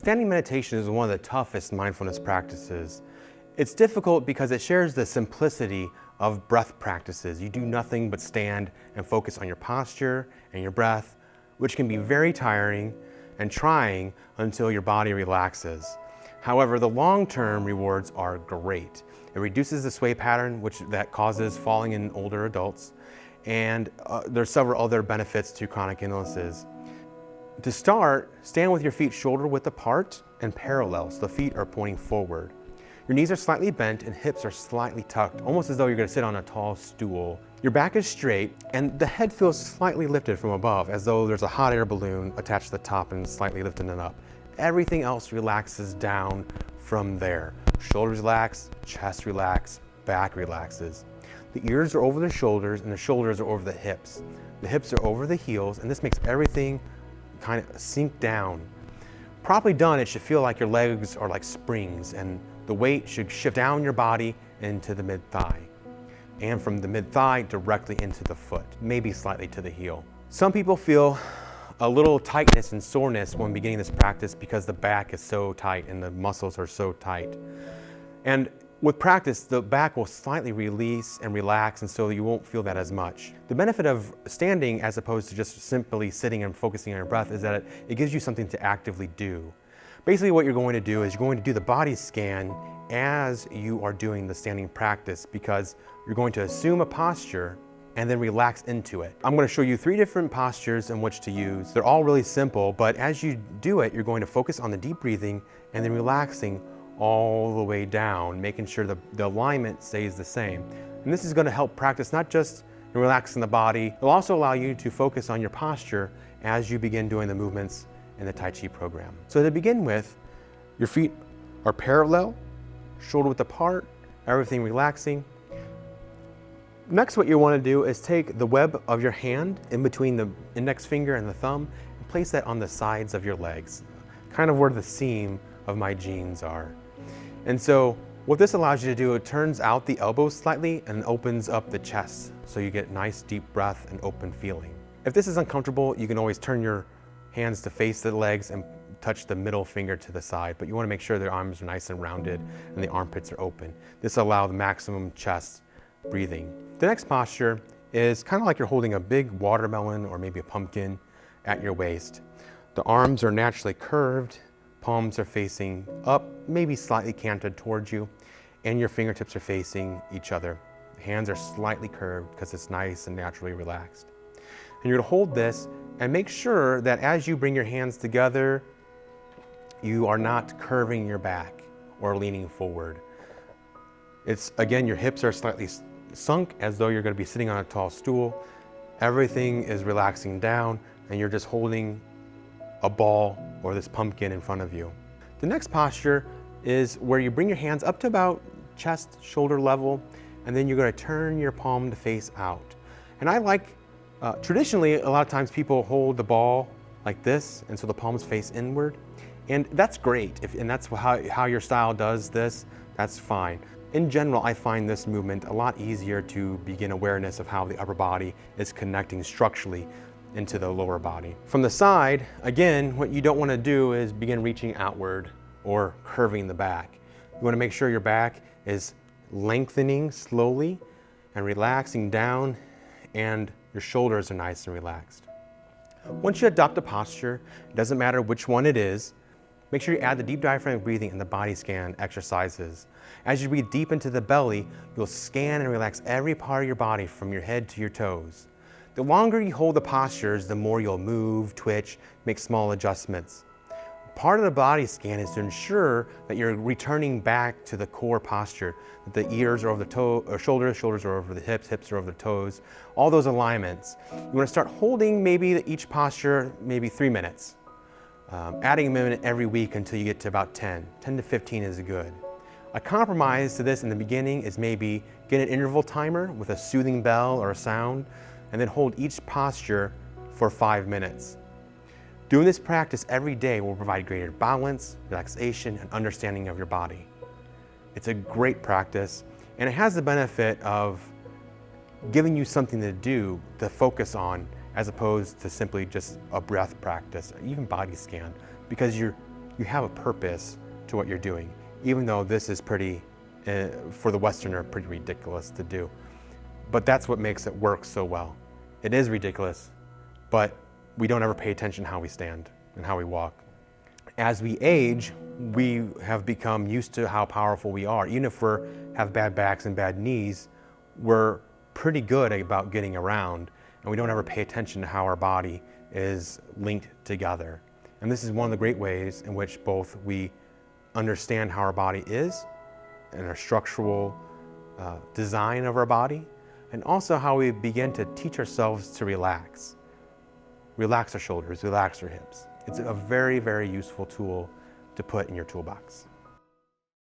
Standing meditation is one of the toughest mindfulness practices. It's difficult because it shares the simplicity of breath practices. You do nothing but stand and focus on your posture and your breath, which can be very tiring and trying until your body relaxes. However, the long-term rewards are great. It reduces the sway pattern, that causes falling in older adults, and there's several other benefits to chronic illnesses. To start, stand with your feet shoulder width apart and parallel, so the feet are pointing forward. Your knees are slightly bent and hips are slightly tucked, almost as though you're going to sit on a tall stool. Your back is straight and the head feels slightly lifted from above, as though there's a hot air balloon attached to the top and slightly lifting it up. Everything else relaxes down from there. Shoulders relax, chest relax, back relaxes. The ears are over the shoulders and the shoulders are over the hips. The hips are over the heels, and this makes everything kind of sink down. Properly done, it should feel like your legs are like springs and the weight should shift down your body into the mid-thigh, and from the mid-thigh directly into the foot, maybe slightly to the heel. Some people feel a little tightness and soreness when beginning this practice because the back is so tight and the muscles are so tight. And with practice, the back will slightly release and relax, and so you won't feel that as much. The benefit of standing as opposed to just simply sitting and focusing on your breath is that it gives you something to actively do. Basically what you're going to do is you're going to do the body scan as you are doing the standing practice, because you're going to assume a posture and then relax into it. I'm going to show you 3 different postures in which to use. They're all really simple, but as you do it, you're going to focus on the deep breathing and then relaxing all the way down, making sure the alignment stays the same. And this is going to help practice not just relaxing the body, it'll also allow you to focus on your posture as you begin doing the movements in the Tai Chi program. So to begin with, your feet are parallel, shoulder width apart, everything relaxing. Next, what you want to do is take the web of your hand in between the index finger and the thumb and place that on the sides of your legs, kind of where the seam of my jeans are. And so what this allows you to do, it turns out the elbows slightly and opens up the chest, so you get nice deep breath and open feeling. If this is uncomfortable, you can always turn your hands to face the legs and touch the middle finger to the side, but you want to make sure their arms are nice and rounded and the armpits are open. This allows the maximum chest breathing. The next posture is kind of like you're holding a big watermelon or maybe a pumpkin at your waist. The arms are naturally curved, palms are facing up, maybe slightly canted towards you, and your fingertips are facing each other. The hands are slightly curved because it's nice and naturally relaxed. And you're going to hold this and make sure that as you bring your hands together, you are not curving your back or leaning forward. It's, again, your hips are slightly sunk as though you're going to be sitting on a tall stool. Everything is relaxing down and you're just holding a ball or this pumpkin in front of you. The next posture is where you bring your hands up to about chest, shoulder level, and then you're going to turn your palm to face out. And I like, traditionally, a lot of times people hold the ball like this, and so the palms face inward. And that's great, and that's how your style does this, that's fine. In general, I find this movement a lot easier to begin awareness of how the upper body is connecting structurally into the lower body. From the side, again, what you don't want to do is begin reaching outward or curving the back. You want to make sure your back is lengthening slowly and relaxing down, and your shoulders are nice and relaxed. Once you adopt a posture, it doesn't matter which one it is, make sure you add the deep diaphragmatic breathing and the body scan exercises. As you breathe deep into the belly, you'll scan and relax every part of your body from your head to your toes. The longer you hold the postures, the more you'll move, twitch, make small adjustments. Part of the body scan is to ensure that you're returning back to the core posture, that the ears are over the shoulders, shoulders are over the hips, hips are over the toes, all those alignments. You want to start holding maybe each posture, maybe 3 minutes. Adding a minute every week until you get to about 10. 10 to 15 is good. A compromise to this in the beginning is maybe get an interval timer with a soothing bell or a sound, and then hold each posture for 5 minutes. Doing this practice every day will provide greater balance, relaxation, and understanding of your body. It's a great practice, and it has the benefit of giving you something to do, to focus on, as opposed to simply just a breath practice, or even body scan, because you're you have a purpose to what you're doing, even though this is pretty, for the Westerner, pretty ridiculous to do. But that's what makes it work so well. It is ridiculous, but we don't ever pay attention to how we stand and how we walk. As we age, we have become used to how powerful we are. Even if we have bad backs and bad knees, we're pretty good about getting around, and we don't ever pay attention to how our body is linked together. And this is one of the great ways in which both we understand how our body is and our structural design of our body, and also how we begin to teach ourselves to relax. Relax our shoulders, relax our hips. It's a very, very useful tool to put in your toolbox.